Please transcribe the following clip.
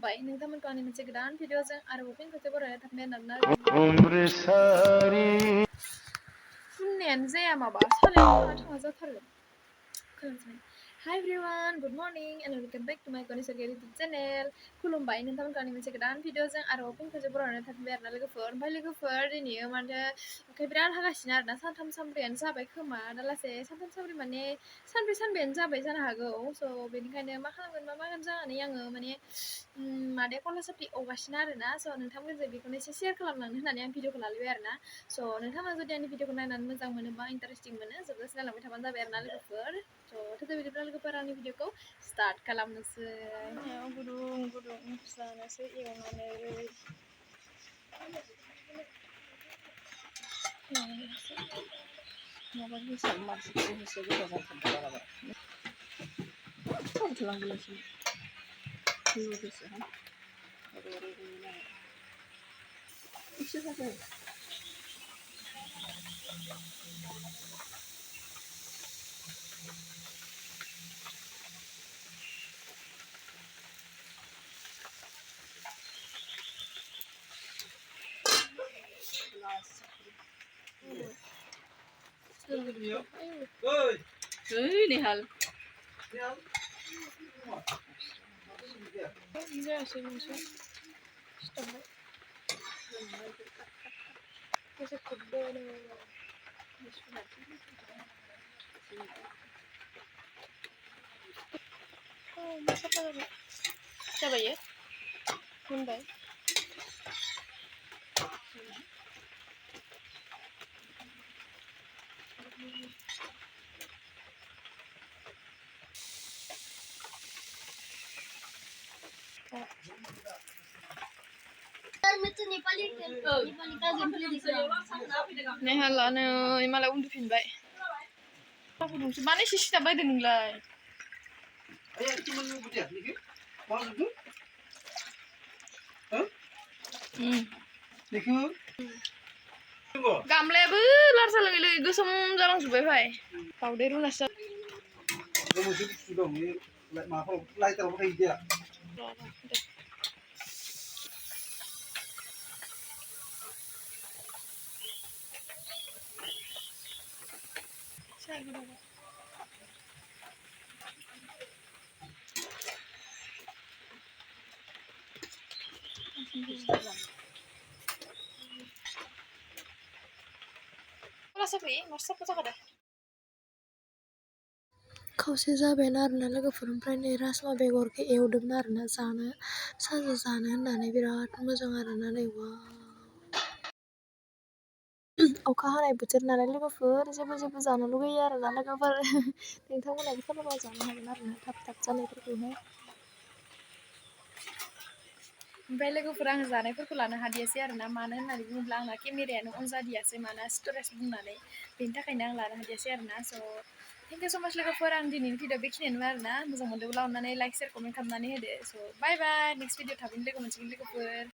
खुलुमबाय नोंथांमोनखौ आंनि मोनसे गोदान भिडिअजों आरोबाव फिन खेबसे बरायनाय थाफिनबाय आरोना फुननायानो जाया माबा सालायानो थाङा जाथारो खोनासंनाय Hi everyone, good morning and welcome back to my Konisargi YouTube channel. खुलुमबाय नोंथांमोनखौ आंनि मोनसे गोदान भिडिअजों आरोबाव फिन खेबसे बरायनाय थाफिनबाय आरोना लोगोफोर ओमफ्राय लोगोफोर दिनै माने अखाया बिराद हागासिनो आरोना सानथाम सानब्रैयानो जाबाय खोमा दालासे सानथाम सानब्रै माने सानब्रैयानो जाबाय जानो हागौ स' बेनिखायनो मा खालामगोन मा मागोन जानानै आङो माने माने कलासाफ्रि एवगासिनो आरोना स' नोंथांमोनजों बेखौनो एसे शेयार खालामलांनो होननानै आं भिडिअखौ लालायबाय आरोना स' नोंथांमोना जुदि आंनि भिडिअखौ नायनानै मोजां मोनोबा इन्टारेस्टिं मोनो जोबजासे नायलांबाय थाबानो जाबाय आरोना लोगोफोर स' थोदो बिदिब्ला लोगोफोर आंनि भिडिअखौ स्टार्ट खालामनोसै गुदुं गुदुं जानोसै एवनानै माबा गेसाव मानसिफोर होसो गोजा जाथारदों बाराबा थावथलांगोनसो गोसोहाय एसे जाबाय Nihal. जायासै मोनसे सिथाबबाय एसे खुबदोनो मा साफा जाबाय जाबाय मोनबाय नेहालानो मालाय उन्दुफिनबाय गुदुंसो मानो एसे सिथाब बायदों नोंलाय गामलायाबो लारसा लोगै गोसोम जालांजोब्बाय भाइ दावदै रुनासो खावसे जाबायानो आरोना लोगोफोर ओमफ्राय नै राजमा बेगरखौ एवदोंमोन आरोना जानो सानजौ जानो होननानै बिराद मोजां आरोना नै अखा हानाय बोथोर नालाय लोगोफोर जेबो जानो लुगैयो आरोना लोगोफोर नोंथांमोनाबो खालामबा जानो हागोन आरोना थाब जानायफोरखौहाय ओमफ्राय लोगोफोर आं जानायफोरखौ लानो हादियासै आरोना मानो होननानै बुङोब्ला आंना केमेरायानो अन जादियासै माना स्टरेज बुंनानै बेनि थाखायनो आं लानो हादियासै आरोना स' थेंक इउ स' माच लोगोफोर आं दिनैनि भिडिअ बेखिनियानो आरोना मोजां मोनदोंब्ला अननानै लाइक शेयार कमेन्ट खालामनानै होदो स' बाय बाय नेक्स्ट भिडिअ थाबैनो लोगो मोनसिगोन लोगोफोर